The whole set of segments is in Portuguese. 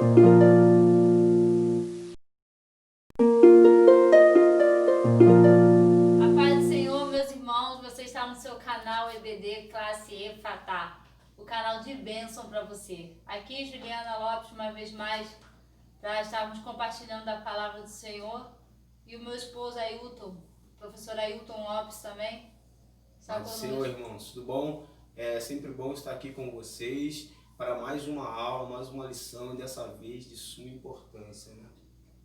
A paz do Senhor, meus irmãos, você está no seu canal EBD Classe Efatá, o canal de bênção para você. Aqui Juliana Lopes, uma vez mais, para estarmos compartilhando a palavra do Senhor. E o meu esposo Ailton, o professor Ailton Lopes também, está Paz do conosco. Senhor, irmãos, tudo bom? É sempre bom estar aqui com vocês para mais uma aula, mais uma lição, dessa vez de suma importância, né?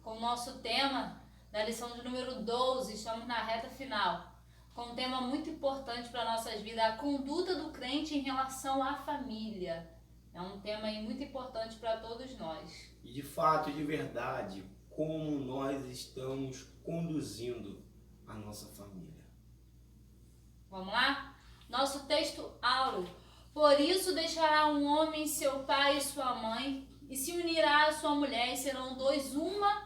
Com o nosso tema da lição de número 12, estamos na reta final, com um tema muito importante para nossas vidas, a conduta do crente em relação à família. É um tema aí muito importante para todos nós. E de fato, de verdade, como nós estamos conduzindo a nossa família. Vamos lá? Nosso texto áureo. Por isso deixará um homem seu pai e sua mãe, e se unirá à sua mulher, e serão dois numa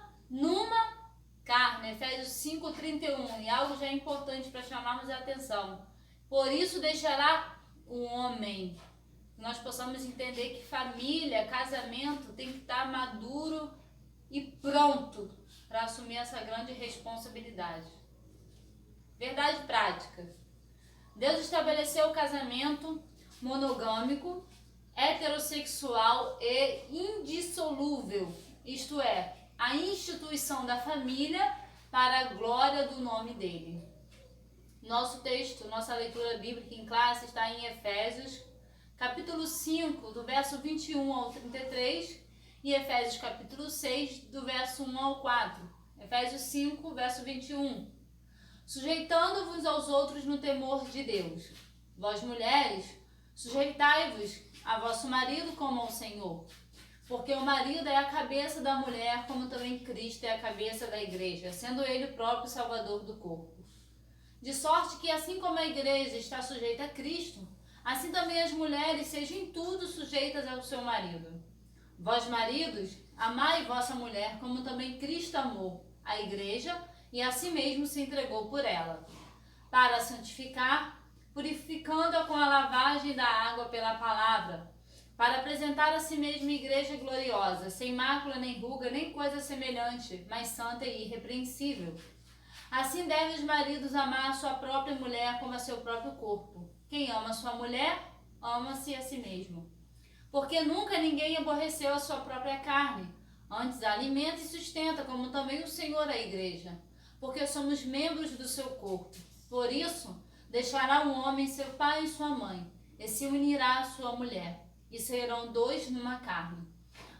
carne. Efésios 5:31. E algo já importante para chamarmos a atenção. Por isso deixará um homem. Nós possamos entender que família, casamento tem que estar maduro e pronto para assumir essa grande responsabilidade. Verdade prática. Deus estabeleceu o casamento monogâmico, heterossexual e indissolúvel, isto é, a instituição da família para a glória do nome dele. Nosso texto, nossa leitura bíblica em classe está em Efésios, capítulo 5, do verso 21 ao 33, e Efésios capítulo 6, do verso 1 ao 4. Efésios 5, verso 21. Sujeitando-vos aos outros no temor de Deus. Vós, mulheres, sujeitai-vos a vosso marido como ao Senhor. Porque o marido é a cabeça da mulher, como também Cristo é a cabeça da igreja, sendo ele o próprio Salvador do corpo. De sorte que, assim como a igreja está sujeita a Cristo, assim também as mulheres sejam em tudo sujeitas ao seu marido. Vós, maridos, amai vossa mulher, como também Cristo amou a igreja e a si mesmo se entregou por ela, para a santificar, purificando-a com a lavagem da água pela palavra, para apresentar a si mesma igreja gloriosa, sem mácula, nem ruga, nem coisa semelhante, mas santa e irrepreensível. Assim devem os maridos amar a sua própria mulher como a seu próprio corpo. Quem ama a sua mulher, ama-se a si mesmo. Porque nunca ninguém aborreceu a sua própria carne, antes a alimenta e sustenta, como também o Senhor a igreja, porque somos membros do seu corpo. Por isso, deixará um homem seu pai e sua mãe, e se unirá à sua mulher, e serão dois numa carne.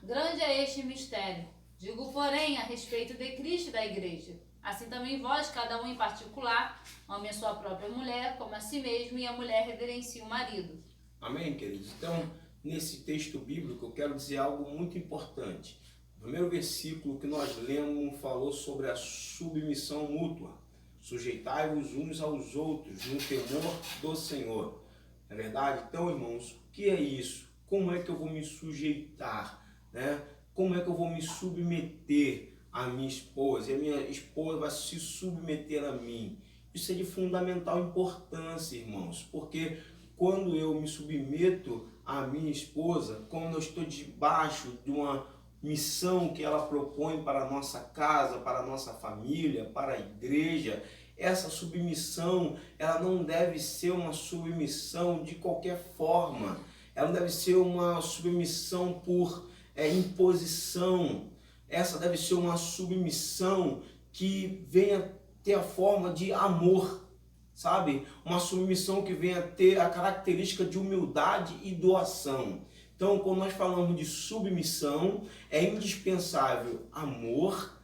Grande é este mistério. Digo, porém, a respeito de Cristo e da igreja. Assim também vós, cada um em particular, ame a sua própria mulher como a si mesmo, e a mulher reverencie o marido. Amém, queridos? Então, nesse texto bíblico, eu quero dizer algo muito importante. O primeiro versículo que nós lemos falou sobre a submissão mútua. Sujeitai-vos uns aos outros no temor do Senhor. Não é verdade? Então, irmãos, o que é isso? Como é que eu vou me sujeitar? Né? Como é que eu vou me submeter à minha esposa? E a minha esposa vai se submeter a mim. Isso é de fundamental importância, irmãos, porque quando eu me submeto à minha esposa, quando eu estou debaixo de uma missão que ela propõe para a nossa casa, para a nossa família, para a igreja, essa submissão, ela não deve ser uma submissão de qualquer forma. Ela não deve ser uma submissão por imposição. Essa deve ser uma submissão que venha ter a forma de amor, sabe? Uma submissão que venha ter a característica de humildade e doação. Então, quando nós falamos de submissão, é indispensável amor,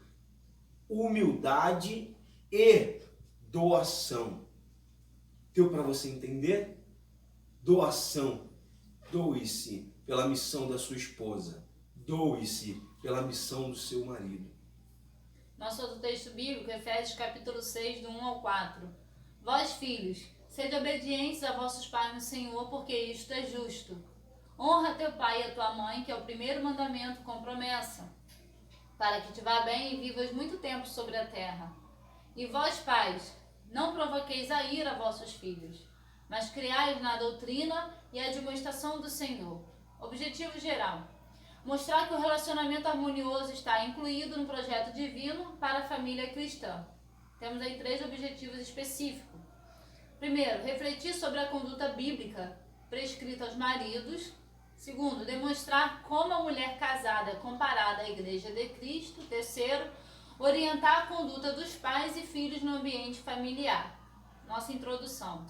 humildade e doação. Deu para você entender? Doação. Doe-se pela missão da sua esposa. Doe-se pela missão do seu marido. Nosso outro texto bíblico, Efésios capítulo 6, do 1 ao 4. Vós, filhos, sede obedientes a vossos pais no Senhor, porque isto é justo. Honra teu pai e a tua mãe, que é o primeiro mandamento com promessa, para que te vá bem e vivas muito tempo sobre a terra. E vós, pais, não provoqueis a ira a vossos filhos, mas criai-os na doutrina e admoestação do Senhor. Objetivo geral. Mostrar que o relacionamento harmonioso está incluído no projeto divino para a família cristã. Temos aí 3 objetivos específicos. Primeiro, refletir sobre a conduta bíblica prescrita aos maridos. Segundo, demonstrar como a mulher casada é comparada à Igreja de Cristo. Terceiro, orientar a conduta dos pais e filhos no ambiente familiar. Nossa introdução.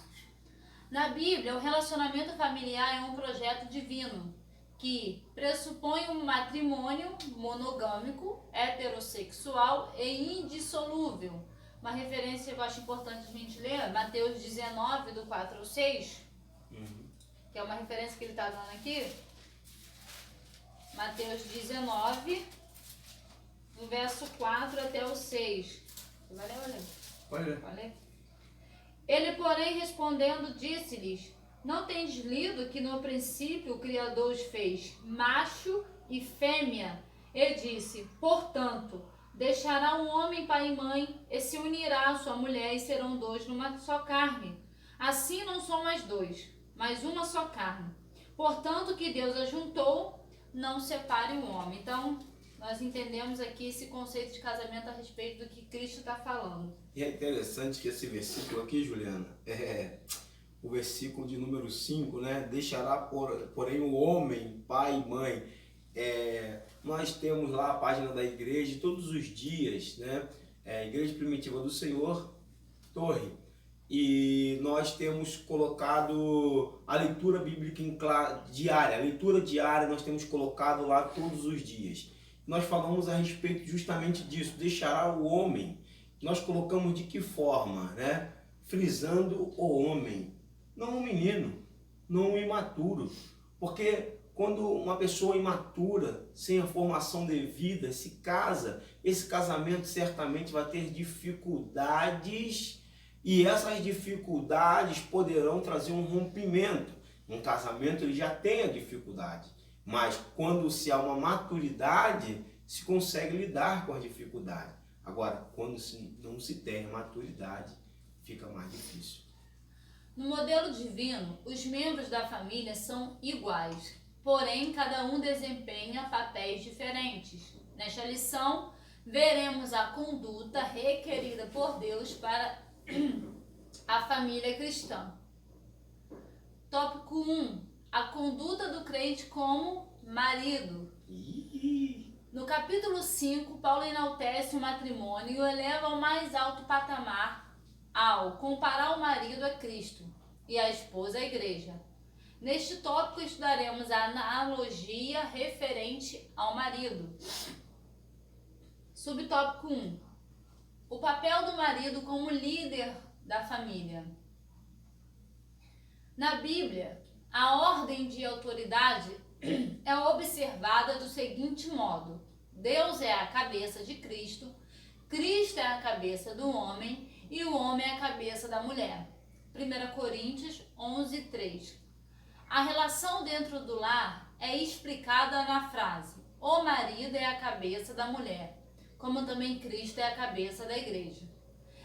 Na Bíblia, o relacionamento familiar é um projeto divino que pressupõe um matrimônio monogâmico, heterossexual e indissolúvel. Uma referência que eu acho importante a gente ler, Mateus 19, do 4 ao 6, que é uma referência que ele está dando aqui. Mateus 19, do verso 4 até o 6. Você vai ler ou ler? Pode ler. Pode ler? Ele, porém, respondendo, disse-lhes: não tendes lido que no princípio o Criador os fez macho e fêmea? Ele disse: portanto, deixará um homem pai e mãe e se unirá à sua mulher e serão 2 numa só carne. Assim não são mais 2, mas uma só carne. Portanto, o que Deus ajuntou, não separe o homem. Então, nós entendemos aqui esse conceito de casamento a respeito do que Cristo está falando. E é interessante que esse versículo aqui, Juliana, o versículo de número 5, né? Deixará, porém, o homem, pai e mãe. Nós temos lá a página da igreja todos os dias, né? Igreja Primitiva do Senhor, Torre. E nós temos colocado a leitura bíblica diária. A leitura diária nós temos colocado lá todos os dias. Nós falamos a respeito justamente disso. Deixará o homem. Nós colocamos de que forma, né? Frisando o homem, não o menino, não o imaturo. Porque quando uma pessoa imatura, sem a formação devida, se casa, esse casamento certamente vai ter dificuldades e essas dificuldades poderão trazer um rompimento. Um casamento ele já tem a dificuldade, mas quando se há uma maturidade, se consegue lidar com a dificuldade. Agora, quando não se tem maturidade, fica mais difícil. No modelo divino, os membros da família são iguais, porém cada um desempenha papéis diferentes. Nesta lição, veremos a conduta requerida por Deus para a família cristã. Tópico 1. A conduta do crente como marido. No capítulo 5, Paulo enaltece o matrimônio e o eleva ao mais alto patamar ao comparar o marido a Cristo e a esposa à igreja. Neste tópico estudaremos a analogia referente ao marido. Subtópico 1. O papel do marido como líder da família. Na Bíblia, a ordem de autoridade é observada do seguinte modo: Deus é a cabeça de Cristo, Cristo é a cabeça do homem e o homem é a cabeça da mulher. 1 Coríntios 11, 3. A relação dentro do lar é explicada na frase: o marido é a cabeça da mulher, como também Cristo é a cabeça da igreja.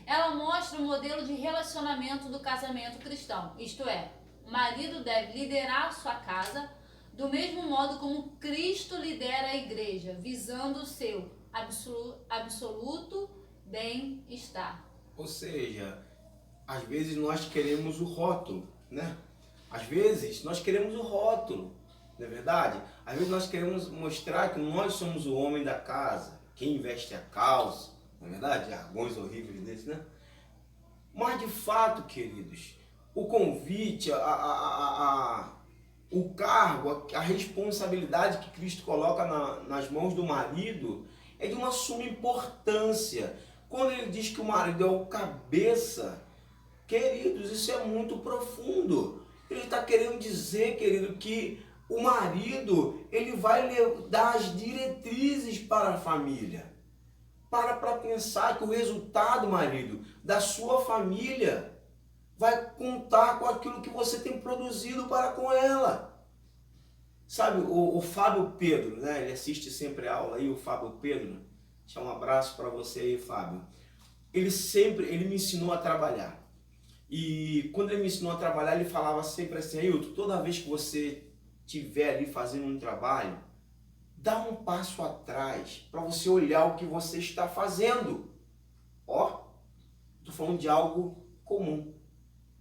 Ela mostra o modelo de relacionamento do casamento cristão, isto é, o marido deve liderar sua casa do mesmo modo como Cristo lidera a igreja, visando o seu absoluto bem-estar. Ou seja, às vezes nós queremos o rótulo, né? Às vezes nós queremos o rótulo, não é verdade? Às vezes nós queremos mostrar que nós somos o homem da casa, quem veste a calça, não é verdade? Jargões horríveis desses, né? Mas de fato, queridos, o convite, o cargo, a responsabilidade que Cristo coloca nas mãos do marido é de uma suma importância. Quando ele diz que o marido é o cabeça, queridos, isso é muito profundo. Ele está querendo dizer, querido, que o marido ele vai dar as diretrizes para a família. Para pensar que o resultado, marido, da sua família vai contar com aquilo que você tem produzido para com ela. Sabe, o Fábio Pedro, né? Ele assiste sempre a aula aí, o Fábio Pedro. Deixa um abraço para você aí, Fábio. Ele me ensinou a trabalhar. E quando ele me ensinou a trabalhar, ele falava sempre assim: Ailton, toda vez que você estiver ali fazendo um trabalho, dá um passo atrás para você olhar o que você está fazendo. Ó, estou falando de algo comum,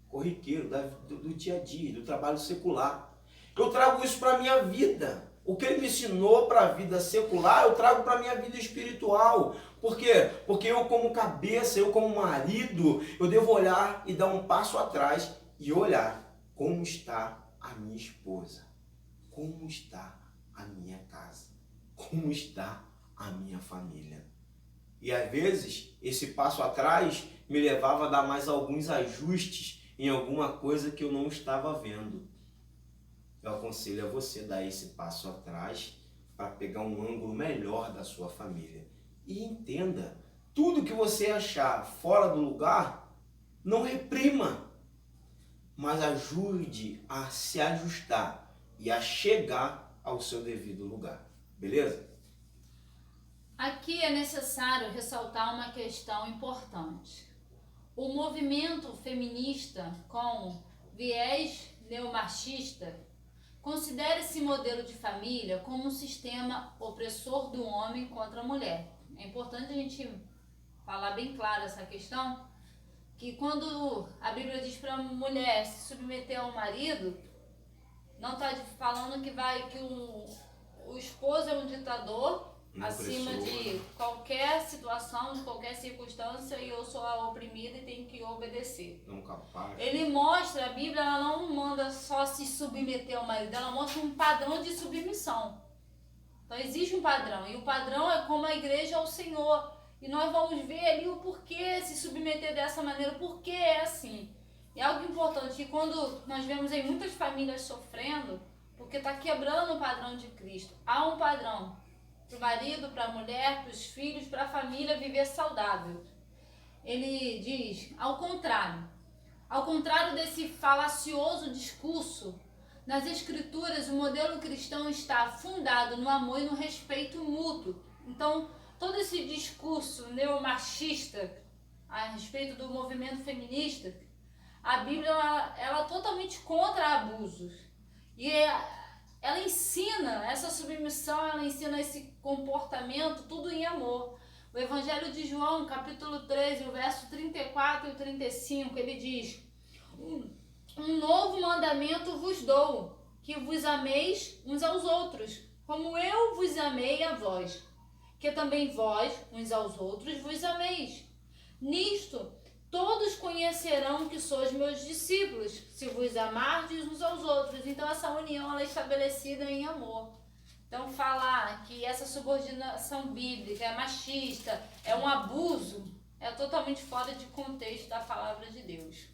corriqueiro, do dia a dia, do trabalho secular. Eu trago isso para a minha vida. O que ele me ensinou para a vida secular, eu trago para a minha vida espiritual. Por quê? Porque eu como cabeça, eu como marido, eu devo olhar e dar um passo atrás e olhar como está a minha esposa, como está a minha casa, como está a minha família. E às vezes, esse passo atrás me levava a dar mais alguns ajustes em alguma coisa que eu não estava vendo. Eu aconselho a você dar esse passo atrás para pegar um ângulo melhor da sua família. E entenda, tudo que você achar fora do lugar, não reprima, mas ajude a se ajustar e a chegar ao seu devido lugar. Beleza? Aqui é necessário ressaltar uma questão importante. O movimento feminista com viés neomachista considera esse modelo de família como um sistema opressor do homem contra a mulher. É importante a gente falar bem claro essa questão, que quando a Bíblia diz para a mulher se submeter ao marido, não está falando que o esposo é um ditador acima de qualquer situação, de qualquer circunstância, e eu sou a oprimida e tenho que obedecer. Não capaz. Ele mostra, a Bíblia ela não manda só se submeter ao marido, ela mostra um padrão de submissão. Então existe um padrão, e o padrão é como a igreja ao Senhor. E nós vamos ver ali o porquê se submeter dessa maneira, o porquê é assim. E algo importante, que quando nós vemos em muitas famílias sofrendo, porque está quebrando o padrão de Cristo. Há um padrão para o marido, para a mulher, para os filhos, para a família viver saudável. Ele diz, ao contrário desse falacioso discurso, nas escrituras o modelo cristão está fundado no amor e no respeito mútuo. Então, todo esse discurso neomachista a respeito do movimento feminista, a Bíblia ela é totalmente contra abusos. E ela ensina essa submissão, ela ensina esse comportamento, tudo em amor. O Evangelho de João, capítulo 13, o verso 34 e 35, ele diz: um novo mandamento vos dou, que vos ameis uns aos outros, como eu vos amei a vós, que também vós, uns aos outros, vos ameis. Nisto, todos conhecerão que sois meus discípulos, se vos amardes uns aos outros. Então, essa união ela é estabelecida em amor. Então, falar que essa subordinação bíblica é machista, é um abuso, é totalmente fora de contexto da palavra de Deus.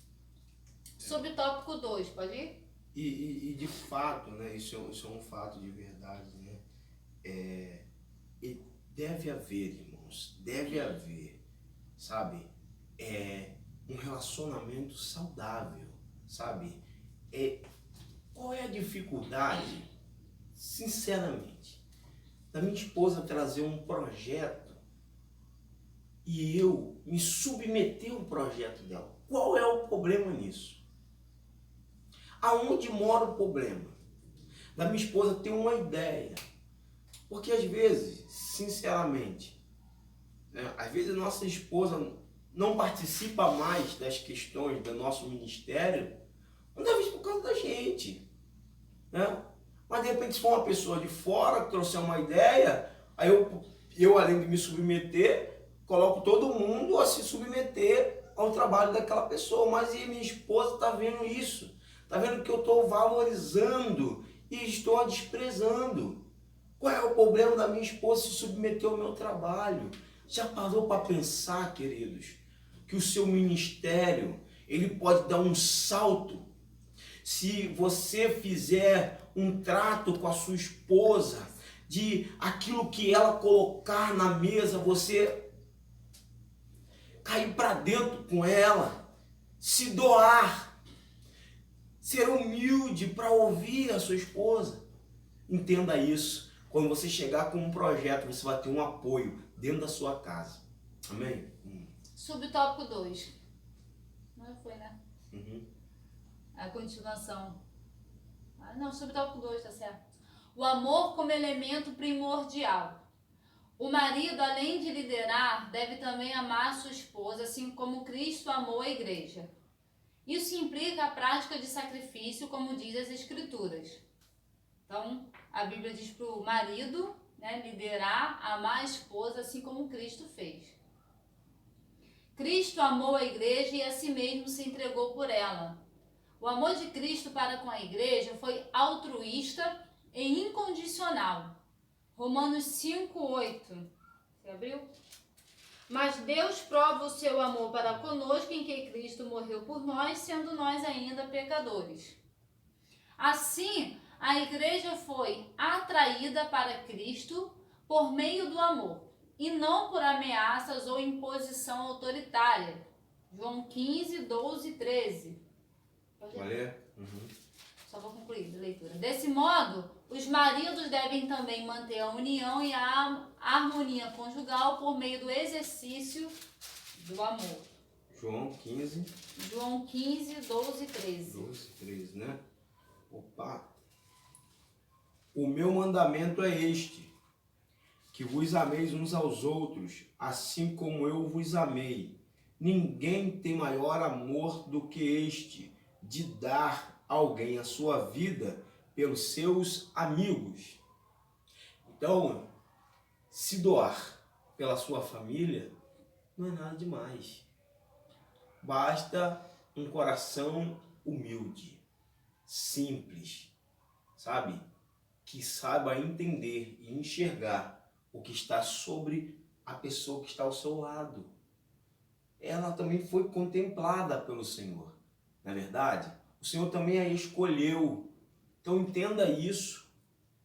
Subtópico 2, pode ir? E de fato, né, isso é um fato de verdade, né? E deve haver, irmãos, sabe? Um relacionamento saudável, sabe? Qual é a dificuldade, sinceramente, da minha esposa trazer um projeto e eu me submeter ao projeto dela? Qual é o problema nisso? Aonde mora o problema? Da minha esposa ter uma ideia. Porque às vezes, sinceramente, né, às vezes a nossa esposa não participa mais das questões do nosso ministério, muitas vezes por causa da gente, né? Mas de repente se for uma pessoa de fora que trouxer uma ideia, aí eu além de me submeter, coloco todo mundo a se submeter ao trabalho daquela pessoa. Mas e minha esposa está vendo isso, está vendo que eu estou valorizando e estou a desprezando. Qual é o problema da minha esposa se submeter ao meu trabalho? Já parou para pensar, queridos, que o seu ministério, ele pode dar um salto se você fizer um trato com a sua esposa, de aquilo que ela colocar na mesa, você cair para dentro com ela, se doar, ser humilde para ouvir a sua esposa. Entenda isso. Quando você chegar com um projeto, você vai ter um apoio dentro da sua casa. Amém? Subtópico 2. Não foi, né? Uhum. A continuação. Não, subtópico 2, tá certo. o amor como elemento primordial. O marido, além de liderar, deve também amar sua esposa, assim como Cristo amou a igreja. Isso implica a prática de sacrifício, como diz as Escrituras. Então, a Bíblia diz para o marido, né, liderar, amar a esposa, assim como Cristo fez. Cristo amou a igreja e a si mesmo se entregou por ela. O amor de Cristo para com a igreja foi altruísta e incondicional. Romanos 5:8. Você abriu? Mas Deus prova o seu amor para conosco em que Cristo morreu por nós, sendo nós ainda pecadores. Assim, a igreja foi atraída para Cristo por meio do amor, e não por ameaças ou imposição autoritária. João 15, 12 e 13. Pode ler? Uhum. Só vou concluir a leitura. Desse modo, os maridos devem também manter a união e a harmonia conjugal por meio do exercício do amor. João 15. João 15, 12 e 13. 12, 13, né? Opa! O meu mandamento é este, que vos ameis uns aos outros, assim como eu vos amei. Ninguém tem maior amor do que este, de dar alguém a sua vida pelos seus amigos. Então, se doar pela sua família não é nada demais. Basta um coração humilde, simples, sabe? Que saiba entender e enxergar o que está sobre a pessoa que está ao seu lado. Ela também foi contemplada pelo Senhor, não é verdade? O Senhor também a escolheu. Então entenda isso,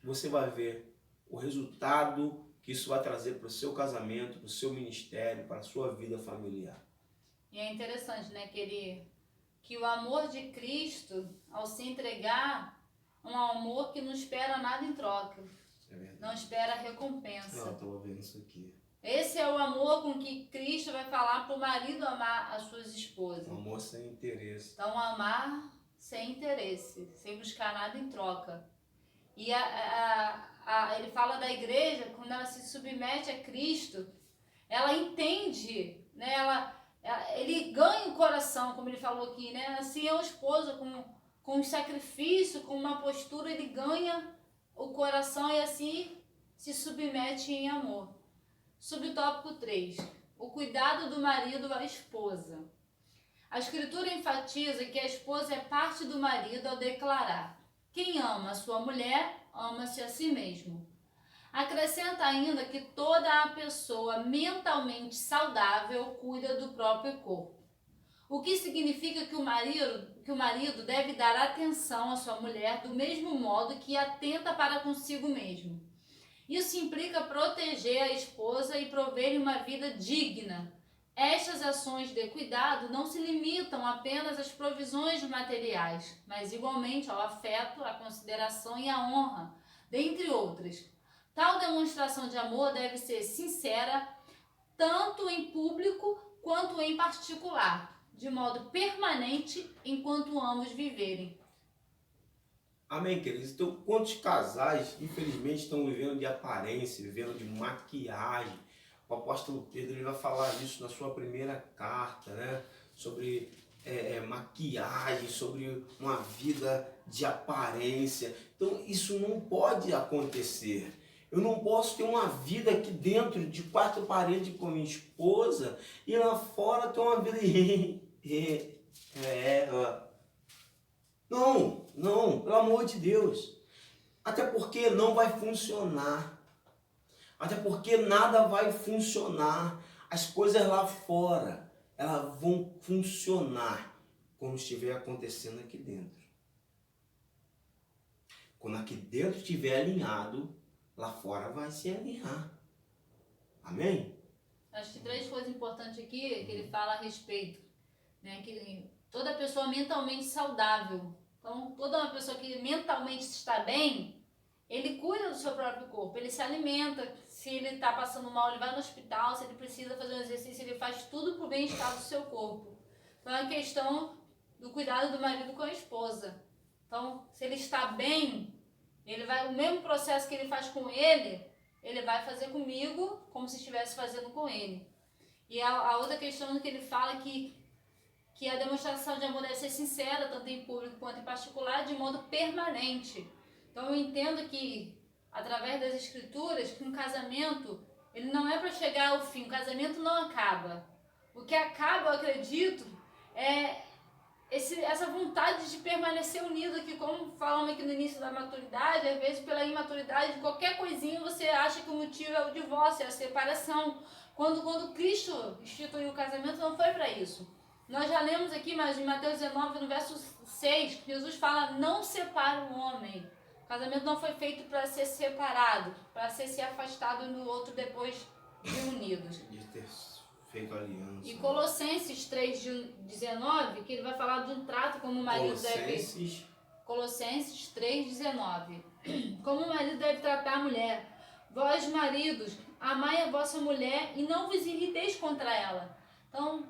você vai ver o resultado que isso vai trazer para o seu casamento, para o seu ministério, para a sua vida familiar. E é interessante, né, que o amor de Cristo, ao se entregar, é um amor que não espera nada em troca. É verdade. Não espera recompensa. Eu estava vendo isso aqui. Esse é o amor com que Cristo vai falar para o marido amar as suas esposas. Um amor sem interesse. Então, amar sem interesse, sem buscar nada em troca. E ele fala da igreja, quando ela se submete a Cristo, ela entende, né? Ele ganha o coração, como ele falou aqui, né? Assim é o esposo, com um sacrifício, com uma postura, ele ganha o coração e assim se submete em amor. Subtópico 3. O cuidado do marido à esposa. A Escritura enfatiza que a esposa é parte do marido ao declarar: quem ama a sua mulher, ama-se a si mesmo. Acrescenta ainda que toda a pessoa mentalmente saudável cuida do próprio corpo. O que significa que o marido deve dar atenção à sua mulher do mesmo modo que atenta para consigo mesmo. Isso implica proteger a esposa e prover-lhe uma vida digna. Estas ações de cuidado não se limitam apenas às provisões materiais, mas igualmente ao afeto, à consideração e à honra, dentre outras. Tal demonstração de amor deve ser sincera, tanto em público quanto em particular, de modo permanente enquanto ambos viverem. Amém, queridos? Então, quantos casais, infelizmente, estão vivendo de aparência, vivendo de maquiagem? O apóstolo Pedro ele vai falar isso na sua primeira carta, né? Sobre maquiagem, sobre uma vida de aparência. Então, isso não pode acontecer. Eu não posso ter uma vida aqui dentro de quatro paredes com minha esposa e lá fora ter uma vida... Não, pelo amor de Deus. Até porque não vai funcionar. Até porque nada vai funcionar. As coisas lá fora, elas vão funcionar quando estiver acontecendo aqui dentro. Quando aqui dentro estiver alinhado, lá fora vai se alinhar. Amém? Acho que 3 coisas importantes aqui que ele fala a respeito, né? Que toda pessoa mentalmente saudável. Então, toda uma pessoa que mentalmente está bem, ele cuida do seu próprio corpo, ele se alimenta. Se ele está passando mal, ele vai no hospital. Se ele precisa fazer um exercício, ele faz tudo para o bem-estar do seu corpo. Então, é a questão do cuidado do marido com a esposa. Então, se ele está bem, O mesmo processo que ele faz com ele vai fazer comigo, como se estivesse fazendo com ele. E a outra questão que ele fala que a demonstração de amor deve ser sincera, tanto em público quanto em particular, de modo permanente. Então eu entendo que, através das escrituras, que um casamento, ele não é para chegar ao fim, o casamento não acaba. O que acaba, eu acredito, é essa vontade de permanecer unido, que como falamos aqui no início da maturidade, às vezes pela imaturidade, qualquer coisinha você acha que o motivo é o divórcio, é a separação. Quando Cristo instituiu o casamento, não foi para isso. Nós já lemos aqui, mas em Mateus 19, no verso 6, Jesus fala, não separa o homem. O casamento não foi feito para ser separado, para ser se afastado no outro depois de unidos. De ter feito aliança. E Colossenses 3,19, que ele vai falar de um trato como o marido deve... Colossenses 3,19. Como o marido deve tratar a mulher. Vós, maridos, amai a vossa mulher e não vos irriteis contra ela. Então,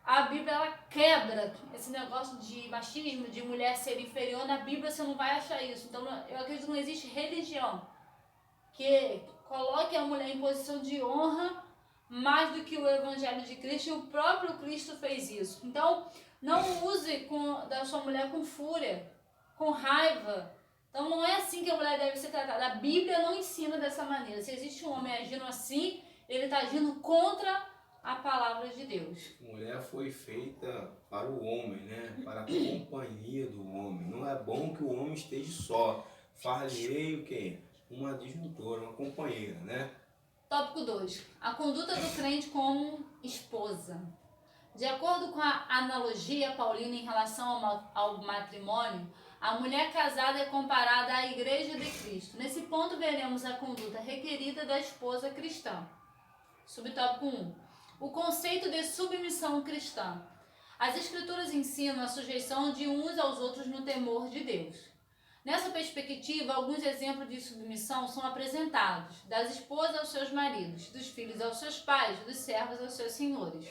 a Bíblia, ela quebra esse negócio de machismo, de mulher ser inferior. Na Bíblia você não vai achar isso. Então, eu acredito que não existe religião que coloque a mulher em posição de honra mais do que o Evangelho de Cristo, e o próprio Cristo fez isso. Então, não use da sua mulher com fúria, com raiva. Então, não é assim que a mulher deve ser tratada. A Bíblia não ensina dessa maneira. Se existe um homem agindo assim, ele está agindo contra a palavra de Deus. A mulher foi feita para o homem, né? Para a companhia do homem. Não é bom que o homem esteja só. Far-lhe-ei o quê? Uma disjuntora, uma companheira, né? Tópico 2. A conduta do crente como esposa. De acordo com a analogia paulina em relação ao matrimônio, a mulher casada é comparada à Igreja de Cristo. Nesse ponto veremos a conduta requerida da esposa cristã. Subtópico 1. O conceito de submissão cristã. As Escrituras ensinam a sujeição de uns aos outros no temor de Deus. Nessa perspectiva, alguns exemplos de submissão são apresentados, das esposas aos seus maridos, dos filhos aos seus pais, dos servos aos seus senhores.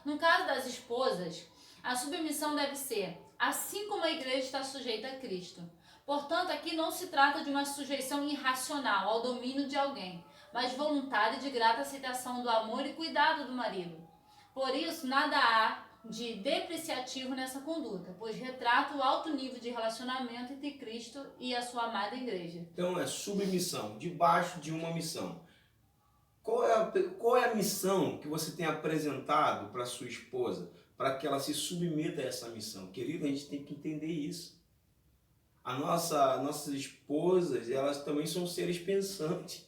No caso das esposas, a submissão deve ser, assim como a igreja está sujeita a Cristo. Portanto, aqui não se trata de uma sujeição irracional ao domínio de alguém, mas voluntária e de grata aceitação do amor e cuidado do marido. Por isso, nada há de depreciativo nessa conduta, pois retrata o alto nível de relacionamento entre Cristo e a sua amada igreja. Então é submissão, debaixo de uma missão. Qual é a missão que você tem apresentado para sua esposa, para que ela se submeta a essa missão? Querido, a gente tem que entender isso. Nossas esposas, elas também são seres pensantes.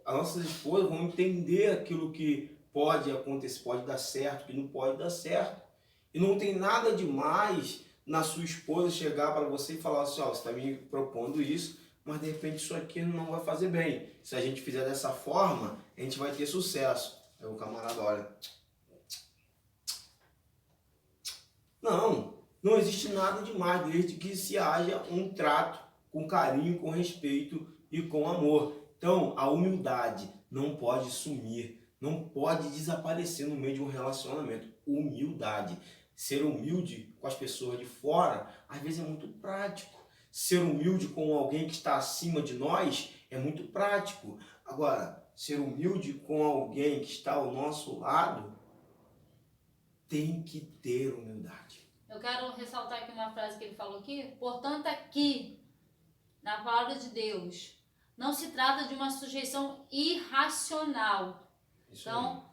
As nossas esposas vão entender aquilo que pode acontecer, pode dar certo, que não pode dar certo. E não tem nada de mais na sua esposa chegar para você e falar assim, ó, você está me propondo isso, mas de repente isso aqui não vai fazer bem. Se a gente fizer dessa forma, a gente vai ter sucesso. Aí o camarada olha. Não existe nada demais desde que se haja um trato com carinho, com respeito e com amor. Então, a humildade não pode sumir, não pode desaparecer no meio de um relacionamento. Humildade. Ser humilde com as pessoas de fora, às vezes é muito prático. Ser humilde com alguém que está acima de nós é muito prático. Agora, ser humilde com alguém que está ao nosso lado, tem que ter humildade. Eu quero ressaltar aqui uma frase que ele falou aqui. Portanto, aqui, na palavra de Deus, não se trata de uma sujeição irracional. Isso então,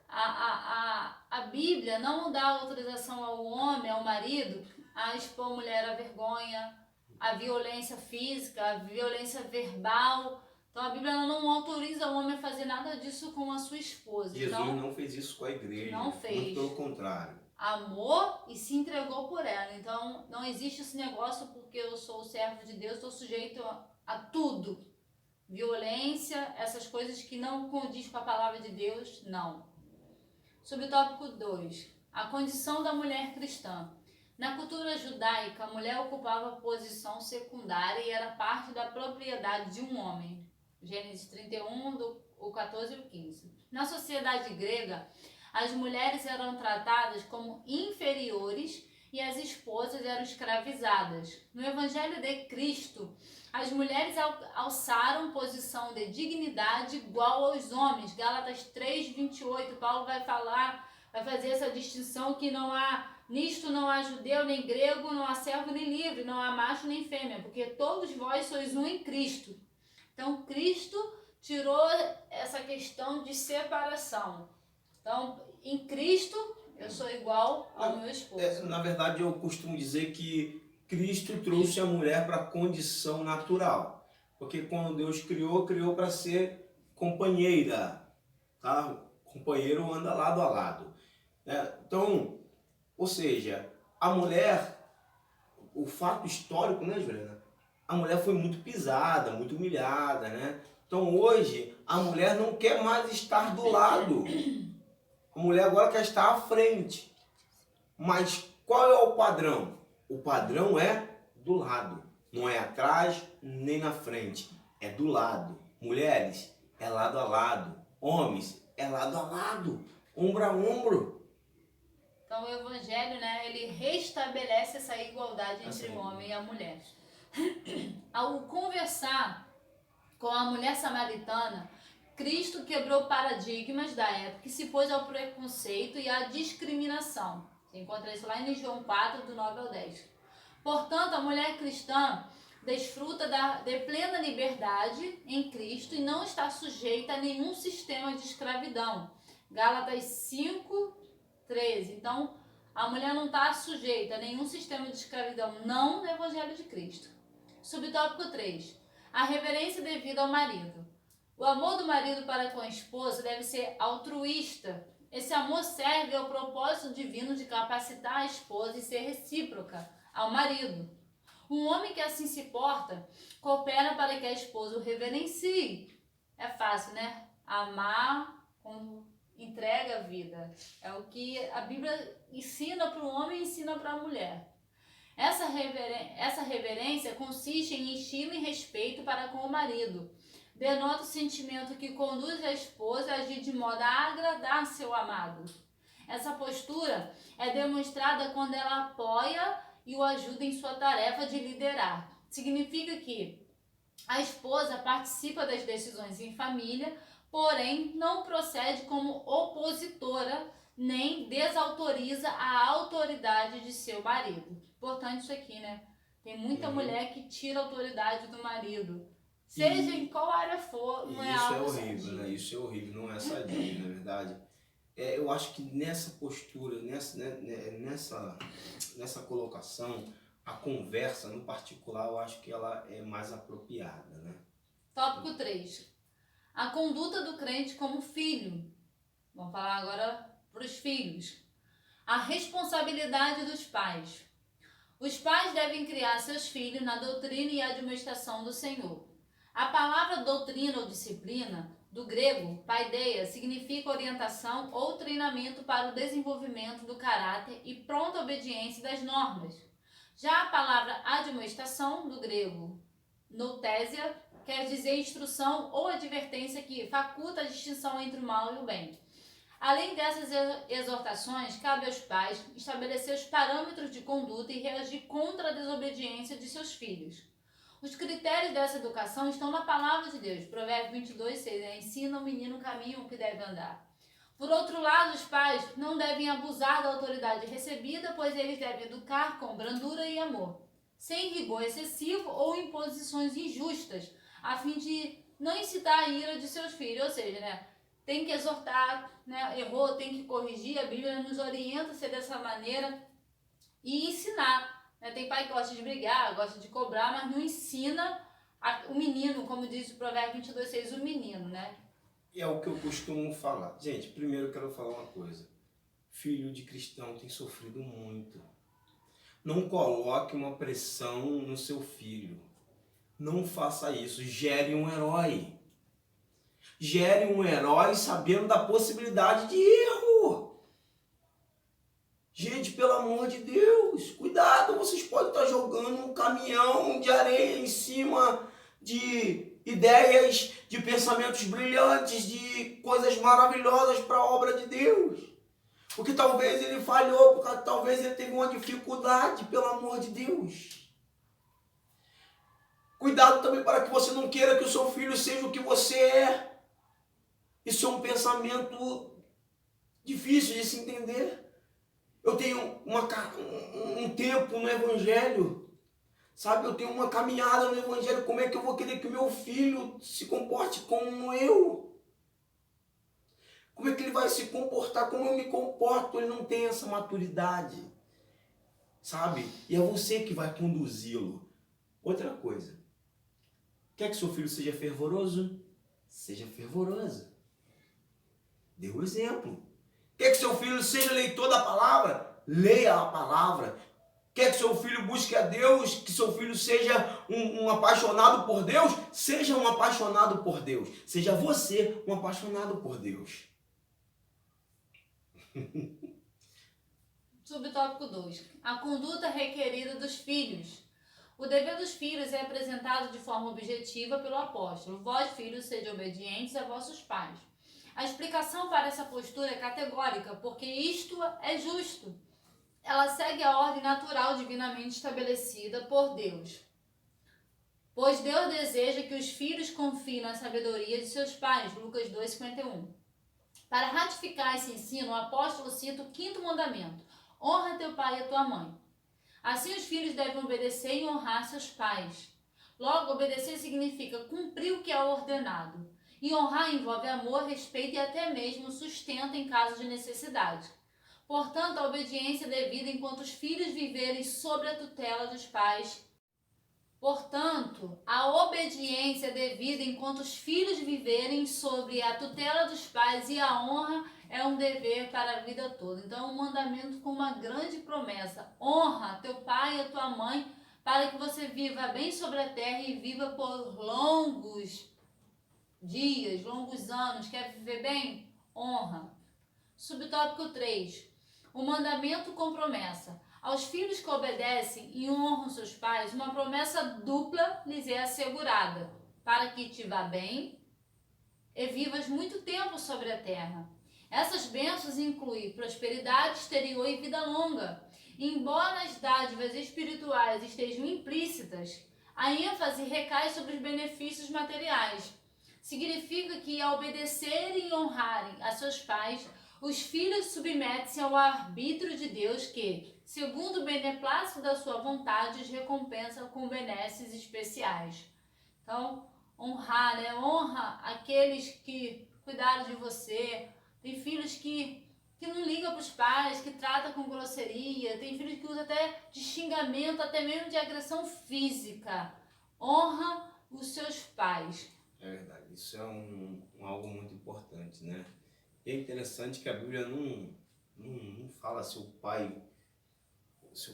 a Bíblia não dá autorização ao homem, ao marido, a expor a mulher à vergonha, à violência física, à violência verbal. Então, a Bíblia não autoriza o homem a fazer nada disso com a sua esposa. Jesus então, não fez isso com a igreja. Não fez. Muito pelo contrário. Amor e se entregou por ela. Então, não existe esse negócio porque eu sou o servo de Deus, estou sujeito a tudo. Violência, essas coisas que não condiz com a palavra de Deus, não. Subtópico 2. A condição da mulher cristã. Na cultura judaica, a mulher ocupava posição secundária e era parte da propriedade de um homem. Gênesis 31, o 14 e o 15. Na sociedade grega, as mulheres eram tratadas como inferiores e as esposas eram escravizadas. No Evangelho de Cristo, as mulheres alçaram posição de dignidade igual aos homens. Gálatas 3:28, Paulo vai fazer essa distinção que nisto não há judeu nem grego, não há servo nem livre, não há macho nem fêmea, porque todos vós sois um em Cristo. Então, Cristo tirou essa questão de separação. Então, em Cristo, eu sou igual ao meu esposo. Na verdade, eu costumo dizer que Cristo trouxe a mulher para a condição natural. Porque quando Deus criou para ser companheira. Tá? Companheiro anda lado a lado. Então, ou seja, a mulher, o fato histórico, né, Juliana? A mulher foi muito pisada, muito humilhada, né? Então hoje, a mulher não quer mais estar do lado. A mulher agora quer estar à frente. Mas qual é o padrão? O padrão é do lado. Não é atrás nem na frente. É do lado. Mulheres, é lado a lado. Homens, é lado a lado. Ombro a ombro. Então o Evangelho, né, ele restabelece essa igualdade entre o homem e a mulher. Ao conversar com a mulher samaritana, Cristo quebrou paradigmas da época e se pôs ao preconceito e à discriminação. Você encontra isso lá em João 4, do 9 ao 10. Portanto, a mulher cristã desfruta de plena liberdade em Cristo e não está sujeita a nenhum sistema de escravidão. Gálatas 5, 13. Então, a mulher não está sujeita a nenhum sistema de escravidão, não no Evangelho de Cristo. Subtópico 3. A reverência devida ao marido. O amor do marido para com a esposa deve ser altruísta. Esse amor serve ao propósito divino de capacitar a esposa e ser recíproca ao marido. Um homem que assim se porta, coopera para que a esposa o reverencie. É fácil, né? Amar com entrega a vida. É o que a Bíblia ensina para o homem e ensina para a mulher. Essa reverência consiste em estima e respeito para com o marido. Denota o sentimento que conduz a esposa a agir de modo a agradar seu amado. Essa postura é demonstrada quando ela apoia e o ajuda em sua tarefa de liderar. Significa que a esposa participa das decisões em família, porém não procede como opositora nem desautoriza a autoridade de seu marido. Importante isso aqui, né? Tem muita mulher que tira a autoridade do marido. Seja em qual área for, não é algo Isso é horrível, né? Isso é horrível, não é sadio, na verdade. Eu acho que nessa postura, nessa colocação, a conversa, no particular, eu acho que ela é mais apropriada, né? Tópico 3. A conduta do crente como filho. Vamos falar agora para os filhos. A responsabilidade dos pais. Os pais devem criar seus filhos na doutrina e admoestação do Senhor. A palavra doutrina ou disciplina, do grego, paideia, significa orientação ou treinamento para o desenvolvimento do caráter e pronta obediência das normas. Já a palavra admoestação, do grego, noutésia, quer dizer instrução ou advertência que faculta a distinção entre o mal e o bem. Além dessas exortações, cabe aos pais estabelecer os parâmetros de conduta e reagir contra a desobediência de seus filhos. Os critérios dessa educação estão na palavra de Deus. Provérbios 22, 6. Ensina o menino o caminho que deve andar. Por outro lado, os pais não devem abusar da autoridade recebida, pois eles devem educar com brandura e amor, sem rigor excessivo ou imposições injustas, a fim de não incitar a ira de seus filhos. Ou seja, né, tem que exortar, né, errou, tem que corrigir. A Bíblia nos orienta a ser dessa maneira e ensinar. Tem pai que gosta de brigar, gosta de cobrar, mas não ensina o menino, como diz o Provérbio 22, 6, o menino, né? E é o que eu costumo falar. Gente, primeiro eu quero falar uma coisa. Filho de cristão tem sofrido muito. Não coloque uma pressão no seu filho. Não faça isso. Gere um herói. Gere um herói sabendo da possibilidade de erro. Gente, pelo amor de Deus, cuidado, vocês podem estar jogando um caminhão de areia em cima de ideias, de pensamentos brilhantes, de coisas maravilhosas para a obra de Deus. Porque talvez ele falhou, porque talvez ele teve uma dificuldade, pelo amor de Deus. Cuidado também para que você não queira que o seu filho seja o que você é. Isso é um pensamento difícil de se entender. Eu tenho um tempo no Evangelho, sabe? Eu tenho uma caminhada no Evangelho. Como é que eu vou querer que o meu filho se comporte como eu? Como é que ele vai se comportar como eu me comporto? Ele não tem essa maturidade, sabe? E é você que vai conduzi-lo. Outra coisa. Quer que seu filho seja fervoroso? Seja fervoroso. Dê o exemplo. Quer que seu filho seja leitor da palavra? Leia a palavra. Quer que seu filho busque a Deus? Que seu filho seja um apaixonado por Deus? Seja um apaixonado por Deus. Seja você um apaixonado por Deus. Subtópico 2. A conduta requerida dos filhos. O dever dos filhos é apresentado de forma objetiva pelo apóstolo. Vós, filhos, sede obedientes a vossos pais. A explicação para essa postura é categórica, porque isto é justo. Ela segue a ordem natural divinamente estabelecida por Deus. Pois Deus deseja que os filhos confiem na sabedoria de seus pais. Lucas 2,51. Para ratificar esse ensino, o apóstolo cita o 5º mandamento. Honra teu pai e a tua mãe. Assim, os filhos devem obedecer e honrar seus pais. Logo, obedecer significa cumprir o que é ordenado. E honrar envolve amor, respeito e até mesmo sustento em caso de necessidade. Portanto, a obediência é devida enquanto os filhos viverem sob a tutela dos pais. Portanto, a obediência é devida enquanto os filhos viverem sob a tutela dos pais, e a honra é um dever para a vida toda. Então, é um mandamento com uma grande promessa. Honra teu pai e a tua mãe para que você viva bem sobre a terra e viva por longos dias, longos anos. Quer viver bem? Honra. Subtópico 3. O mandamento com promessa. Aos filhos que obedecem e honram seus pais, uma promessa dupla lhes é assegurada, para que te vá bem e vivas muito tempo sobre a terra. Essas bênçãos incluem prosperidade exterior e vida longa. Embora as dádivas espirituais estejam implícitas, a ênfase recai sobre os benefícios materiais. Significa que, ao obedecerem e honrarem a seus pais, os filhos submetem-se ao arbítrio de Deus que, segundo o beneplácito da sua vontade, os recompensa com benesses especiais. Então, honrar, né? Honra aqueles que cuidaram de você. Tem filhos que não ligam para os pais, que tratam com grosseria. Tem filhos que usam até de xingamento, até mesmo de agressão física. Honra os seus pais. É verdade, isso é algo muito importante, né? E é interessante que a Bíblia não fala se o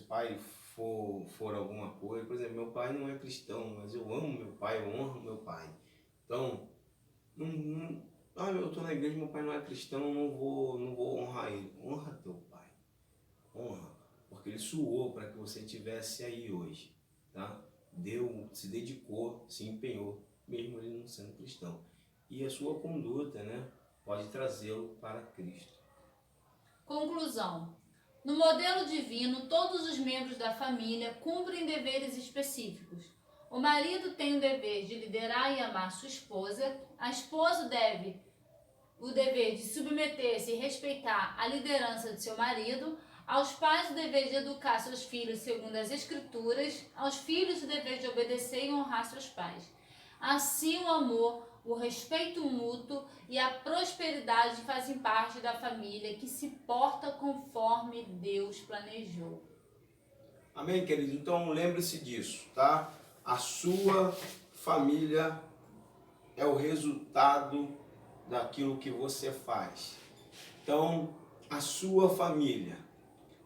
pai for alguma coisa. Por exemplo, meu pai não é cristão, mas eu amo meu pai, eu honro meu pai. Então, eu estou na igreja, meu pai não é cristão, não vou honrar ele. Honra teu pai, honra, porque ele suou para que você estivesse aí hoje, tá? Se dedicou, se empenhou, mesmo ele não sendo cristão. E a sua conduta, né, pode trazê-lo para Cristo. Conclusão. No modelo divino, todos os membros da família cumprem deveres específicos. O marido tem o dever de liderar e amar sua esposa. A esposa deve o dever de submeter-se e respeitar a liderança de seu marido. Aos pais, o dever de educar seus filhos segundo as Escrituras. Aos filhos, o dever de obedecer e honrar seus pais. Assim, o amor, o respeito mútuo e a prosperidade fazem parte da família que se porta conforme Deus planejou. Amém, querido? Então, lembre-se disso, tá? A sua família é o resultado daquilo que você faz. Então, a sua família,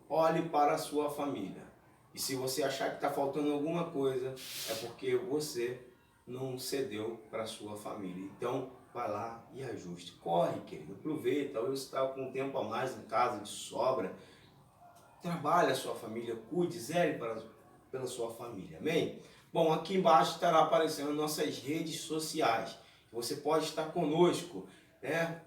olhe para a sua família. E se você achar que está faltando alguma coisa, é porque você não cedeu para a sua família. Então, vai lá e ajuste. Corre, querido, aproveita. Talvez você está com um tempo a mais em casa, de sobra. Trabalhe a sua família, cuide, zele pela sua família. Amém? Bom, aqui embaixo estará aparecendo nossas redes sociais. Você pode estar conosco, né?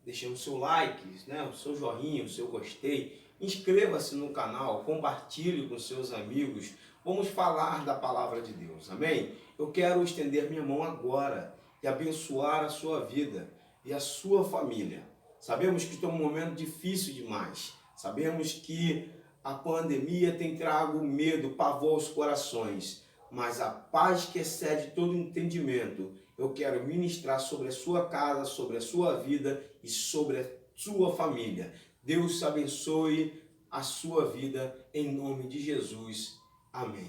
deixando o seu like, né, o seu joinha, o seu gostei. Inscreva-se no canal, compartilhe com seus amigos. Vamos falar da palavra de Deus, amém? Eu quero estender minha mão agora e abençoar a sua vida e a sua família. Sabemos que está um momento difícil demais. Sabemos que a pandemia tem trago medo, pavor aos corações. Mas a paz que excede todo entendimento, eu quero ministrar sobre a sua casa, sobre a sua vida e sobre a sua família. Deus abençoe a sua vida em nome de Jesus. Amém.